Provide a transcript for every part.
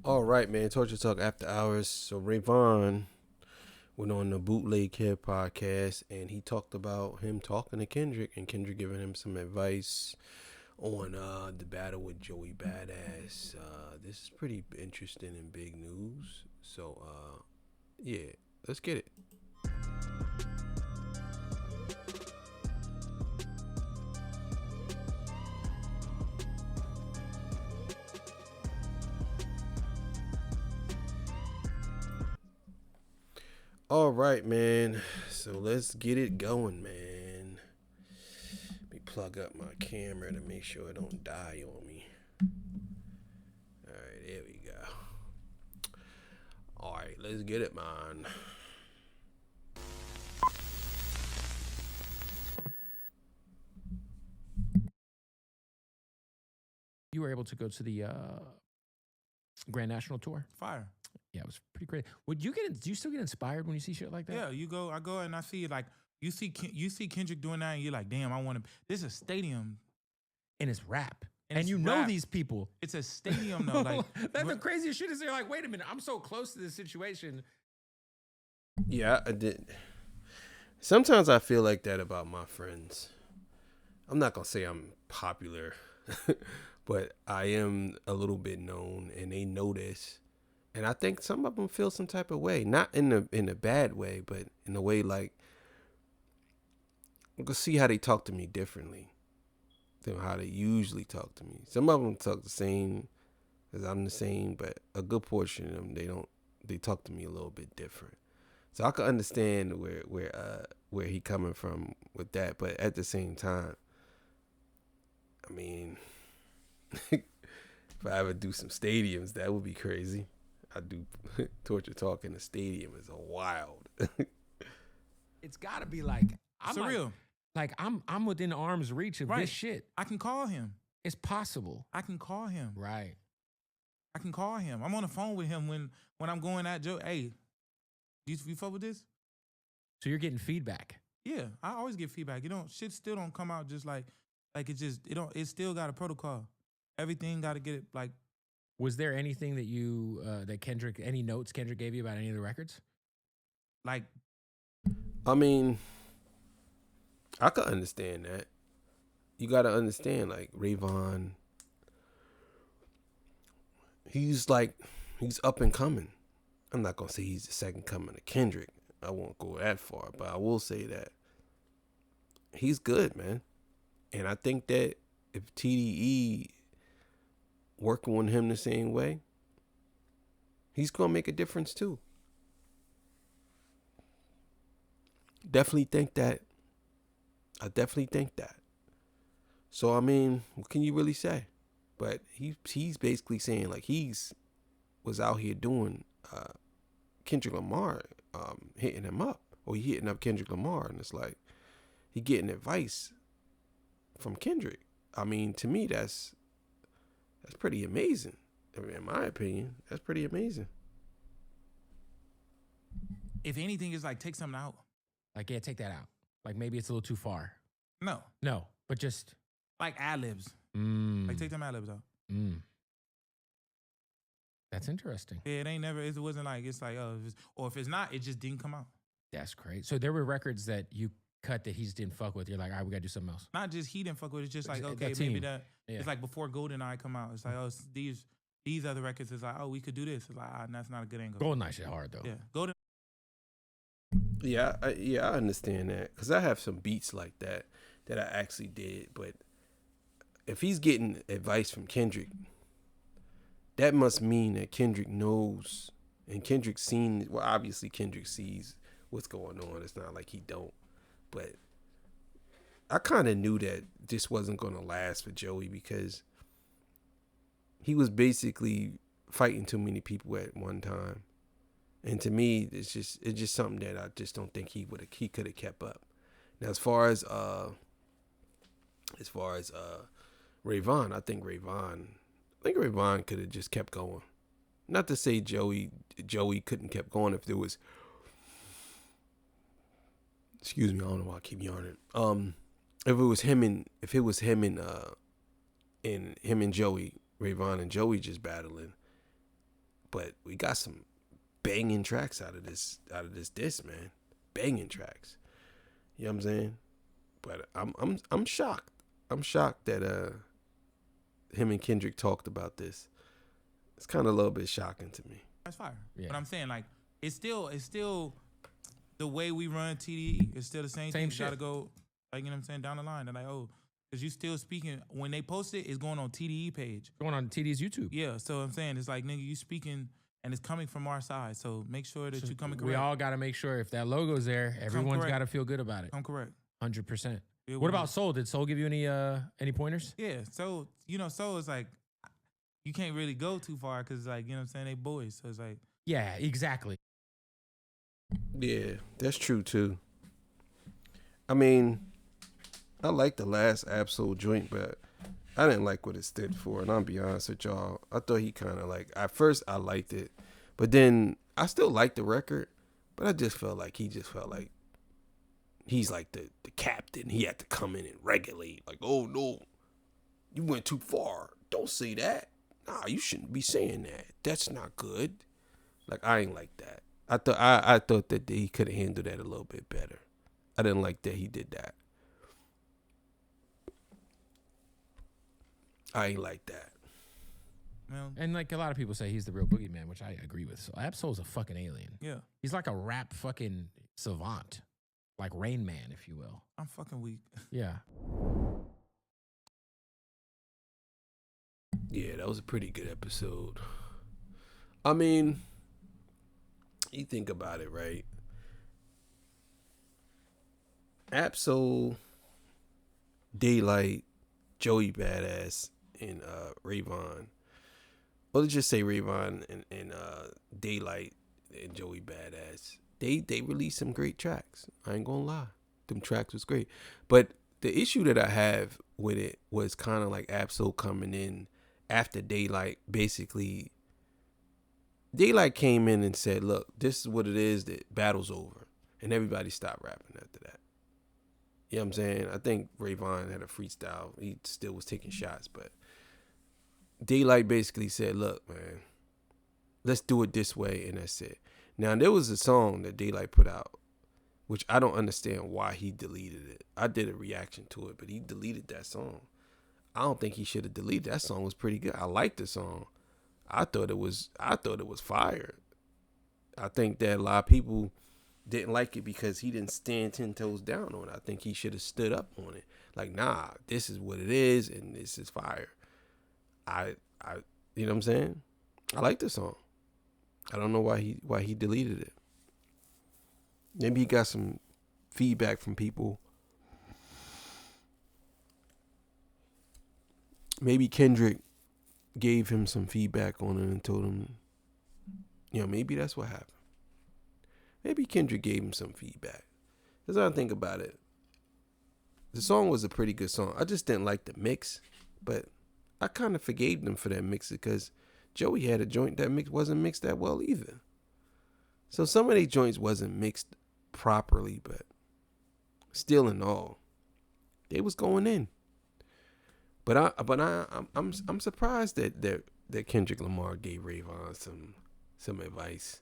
All right, man. Torture Talk After Hours. So Rayvon went on the Bootleg Kid podcast, and he talked about him talking to Kendrick, and Kendrick giving him some advice on the battle with Joey Badass. This is pretty interesting and big news. So, yeah, let's get it. All right, man. So let's get it going, man. Let me plug up my camera to make sure it don't die on me. All right, there we go. All right, let's get it, man. You were able to go to the Grand National Tour. Fire. Yeah, it was pretty great. Would you get? Do you still get inspired when you see shit like that? Yeah, I go and I see like you see Kendrick doing that, and you're like, damn, I want to. This is a stadium, And it's rap. And And it's you know rap. these people. It's a stadium though. Like That's the craziest shit is they're like, wait a minute, I'm so close to this situation. Yeah, I did. Sometimes I feel like that about my friends. I'm not gonna say I'm popular, but I am a little bit known, and they know this. And I think some of them feel some type of way, not in a bad way, but in a way like, you can see how they talk to me differently than how they usually talk to me. Some of them talk the same as I'm the same, but a good portion of them, they talk to me a little bit different. So I can understand where he coming from with that, but at the same time, I mean, if I ever do some stadiums, that would be crazy. I do Torture Talk in the stadium is wild. It's gotta be like I'm surreal. Like I'm within arm's reach of Right. this shit. I can call him. It's possible. I can call him. Right. I can call him. I'm on the phone with him when I'm going at Joe. Hey, you fuck with this? So you're getting feedback. Yeah, I always get feedback. Shit still don't come out just like it still got a protocol. Everything got to get it like. Was there anything that you any notes Kendrick gave you about any of the records? Like, I mean, I could understand that. You got to understand, like, Rayvon, he's up and coming. I'm not going to say he's the second coming of Kendrick. I won't go that far, but I will say that he's good, man. And I think that if TDE working with him the same way, he's going to make a difference too. Definitely think that. I definitely think that. So, I mean, what can you really say? But he's basically saying, like, was out here doing Kendrick Lamar, hitting him up. Or he hitting up Kendrick Lamar. And it's like, he getting advice from Kendrick. I mean, to me, that's pretty amazing. I mean, in my opinion, that's pretty amazing. if anything, it's like take something out. Like, yeah, take that out. Like, maybe it's a little too far. No, But just like ad libs. Like take them ad libs out. That's interesting. Yeah, it wasn't like it's like or if it's not, it just didn't come out. That's great. So there were records that you cut that he just didn't fuck with. You're like, all right, we gotta do something else. Not just he didn't fuck with it. It's just like That okay, team. maybe that. Yeah. It's like before GoldenEye come out. It's like these other records. It's like we could do this. It's like that's not a good angle. Golden Eye shit hard though. Yeah, Golden. Yeah, I understand that because I have some beats like that I actually did. But if he's getting advice from Kendrick, that must mean that Kendrick knows and Kendrick's seen. Well, obviously Kendrick sees what's going on. It's not like he don't. But I kind of knew that this wasn't going to last for Joey because he was basically fighting too many people at one time. And to me, it's just something that I just don't think he could have kept up. Now, as far as Rayvon, I think Rayvon could have just kept going. Not to say Joey couldn't kept going if there was. Excuse me, I don't know why I keep yarning. If it was him and Joey, Rayvon and Joey just battling, But we got some banging tracks out of this disc, man. Banging tracks. You know what I'm saying? But I'm shocked. I'm shocked that him and Kendrick talked about this. It's kind of a little bit shocking to me. That's fire. Yeah. But I'm saying, like, it's still the way we run TDE. It's still the same thing. You shit. gotta go, like, you know what I'm saying, down the line. They're like, oh, because you still speaking. When they post it, it's going on TDE page. Going on TD's YouTube. Yeah, so I'm saying, it's like, nigga, you speaking, and it's coming from our side. So make sure that you coming correct. We all got to make sure if that logo's there, everyone's got to feel good about it. I'm correct. 100%. Yeah, What about Soul? Did Soul give you any pointers? Yeah, so, you know, Soul is like, you can't really go too far because, like, you know what I'm saying, they boys. So it's like. Yeah, exactly. Yeah, that's true too. I mean, I like the last Absol joint, but I didn't like what it stood for. And I'll be honest with y'all, I thought he kind of like, at first I liked it, but then I still liked the record, but I just felt like he's like the captain. He had to come in and regulate. Like, oh no, you went too far. Don't say that. Nah, you shouldn't be saying that. That's not good. Like, I ain't like that. I thought that he could have handled that a little bit better. I didn't like that he did that. I ain't like that. Well, And like a lot of people say, he's the real boogeyman, which I agree with. So Absol's a fucking alien. yeah, He's like a rap fucking savant, like Rain Man, if you will. I'm fucking weak. Yeah. Yeah, that was a pretty good episode. I mean, you think about it, right? Absol, Daylight, Joey Badass, and Rayvon. Well, let's just say Rayvon and Daylight and Joey Badass. They released some great tracks. I ain't gonna lie. Them tracks was great. But the issue that I have with it was kind of like Absol coming in after Daylight. Basically, Daylight came in and said, look, this is what it is, that battle's over. And everybody stopped rapping after that. You know what I'm saying? I think Rayvon had a freestyle. He still was taking shots, but Daylight basically said, look, man, let's do it this way, and that's it. Now, there was a song that Daylight put out, which I don't understand why he deleted it. I did a reaction to it, but he deleted that song. I don't think he should have deleted it. That song was pretty good. I liked the song. I thought it was fire. I think that a lot of people didn't like it because he didn't stand 10 toes down on it. I think he should have stood up on it. Like, nah, this is what it is, and this is fire. I you know what I'm saying? I like the song. I don't know why he deleted it. Maybe he got some feedback from people. Maybe Kendrick gave him some feedback on it and told him, you know, maybe that's what happened. Maybe Kendrick gave him some feedback. Because I think about it, the song was a pretty good song. I just didn't like the mix, but I kind of forgave them for that mix because Joey had a joint that wasn't mixed that well either. So some of these joints wasn't mixed properly, but still in all, they was going in. But I'm surprised that Kendrick Lamar gave Rayvon some advice.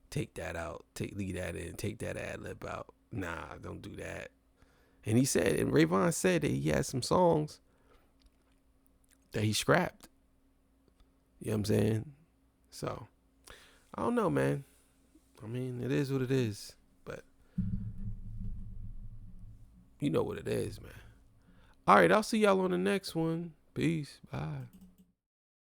Take that out. Leave that in. Take that ad lib out. Nah, don't do that. And Rayvon said that he had some songs that he scrapped. You know what I'm saying? So, I don't know, man. I mean, it is what it is. But, you know what it is, man. All right, I'll see y'all on the next one. Peace. Bye.